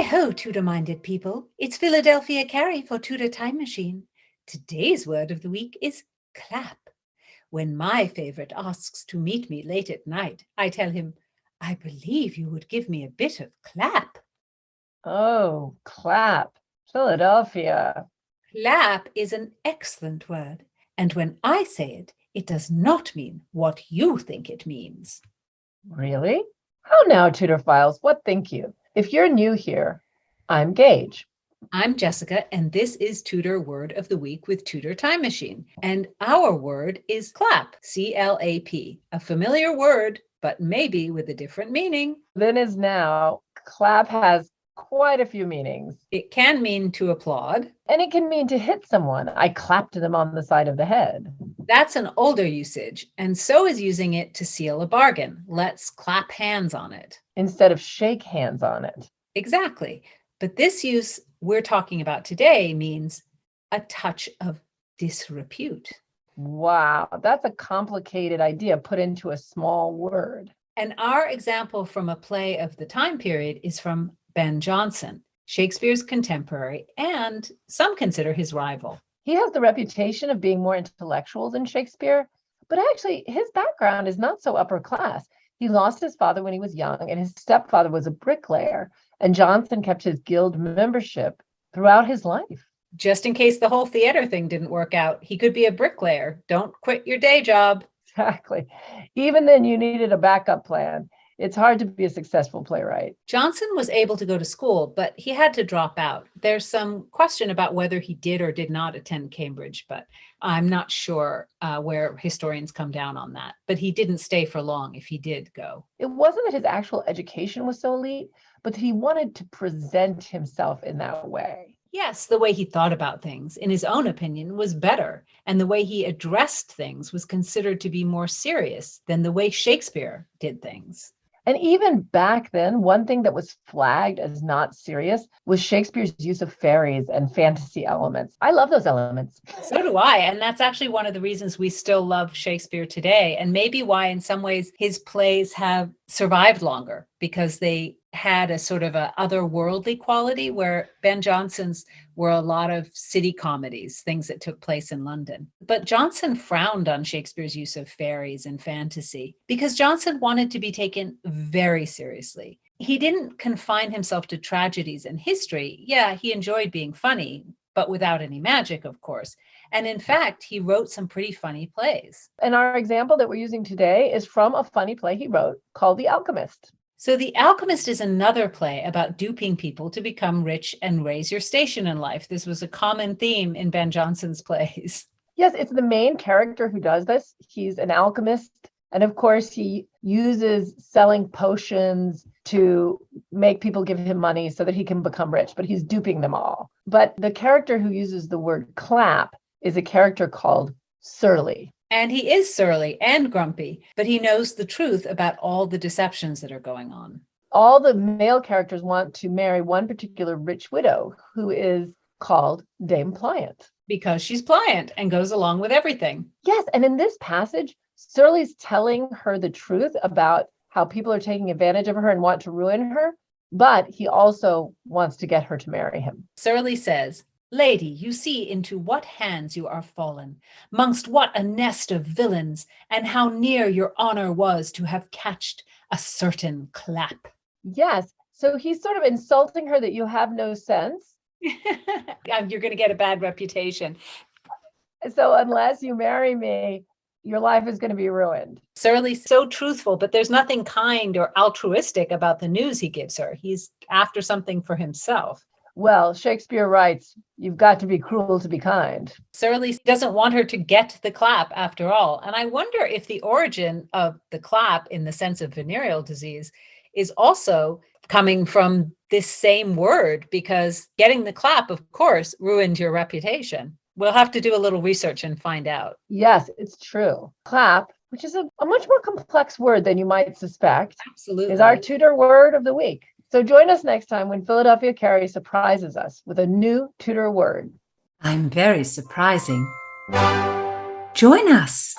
Hi-ho, Tudor-minded people. It's Philadelphia Carey for Tudor Time Machine. Today's word of the week is clap. When my favorite asks to meet me late at night, I tell him, I believe you would give me a bit of clap. Oh, clap. Philadelphia. Clap is an excellent word, and when I say it, it does not mean what you think it means. Really? How now, Tudor Files? What think you? If you're new here, I'm Gage. I'm Jessica, and this is Tudor Word of the Week with Tudor Time Machine. And our word is clap, C-L-A-P, a familiar word, but maybe with a different meaning. Then as now, clap has quite a few meanings. It can mean to applaud. And it can mean to hit someone. I clapped them on the side of the head. That's an older usage, and so is using it to seal a bargain. Let's clap hands on it. Instead of shake hands on it. Exactly. But this use we're talking about today means a touch of disrepute. Wow, that's a complicated idea put into a small word. And our example from a play of the time period is from Ben Jonson, Shakespeare's contemporary, and some consider his rival. He has the reputation of being more intellectual than Shakespeare, but actually his background is not so upper class. He lost his father when he was young, and his stepfather was a bricklayer, and Jonson kept his guild membership throughout his life. Just in case the whole theater thing didn't work out, he could be a bricklayer. Don't quit your day job. Exactly. Even then, you needed a backup plan. It's hard to be a successful playwright. Jonson was able to go to school, but he had to drop out. There's some question about whether he did or did not attend Cambridge, but I'm not sure where historians come down on that. But he didn't stay for long if he did go. It wasn't that his actual education was so elite, but that he wanted to present himself in that way. Yes, the way he thought about things, in his own opinion, was better, and the way he addressed things was considered to be more serious than the way Shakespeare did things. And even back then, one thing that was flagged as not serious was Shakespeare's use of fairies and fantasy elements. I love those elements. So do I. And that's actually one of the reasons we still love Shakespeare today. And maybe why, in some ways, his plays have survived longer, because they had a sort of a otherworldly quality, where Ben Jonson's were a lot of city comedies, things that took place in London. But Jonson frowned on Shakespeare's use of fairies and fantasy because Jonson wanted to be taken very seriously. He didn't confine himself to tragedies and history. Yeah, he enjoyed being funny, but without any magic, of course. And in fact, he wrote some pretty funny plays. And our example that we're using today is from a funny play he wrote called The Alchemist. So The Alchemist is another play about duping people to become rich and raise your station in life. This was a common theme in Ben Jonson's plays. Yes, it's the main character who does this. He's an alchemist. And of course, he uses selling potions to make people give him money so that he can become rich, but he's duping them all. But the character who uses the word clap is a character called Surly. And he is surly and grumpy, but he knows the truth about all the deceptions that are going on. All the male characters want to marry one particular rich widow who is called Dame Pliant. Because she's pliant and goes along with everything. Yes, and in this passage, Surly's telling her the truth about how people are taking advantage of her and want to ruin her, but he also wants to get her to marry him. Surly says, Lady, you see into what hands you are fallen, mongst what a nest of villains, and how near your honor was to have catched a certain clap. Yes, so he's sort of insulting her that you have no sense. You're going to get a bad reputation. So unless you marry me, your life is going to be ruined. Surly's so truthful, but there's nothing kind or altruistic about the news he gives her. He's after something for himself. Well, Shakespeare writes, you've got to be cruel to be kind. Surly doesn't want her to get the clap after all. And I wonder if the origin of the clap in the sense of venereal disease is also coming from this same word, because getting the clap, of course, ruined your reputation. We'll have to do a little research and find out. Yes, it's true. Clap, which is a much more complex word than you might suspect, Absolutely, is our Tudor word of the week. So join us next time when Philadelphia Carey surprises us with a new Tudor word. I'm very surprising. Join us.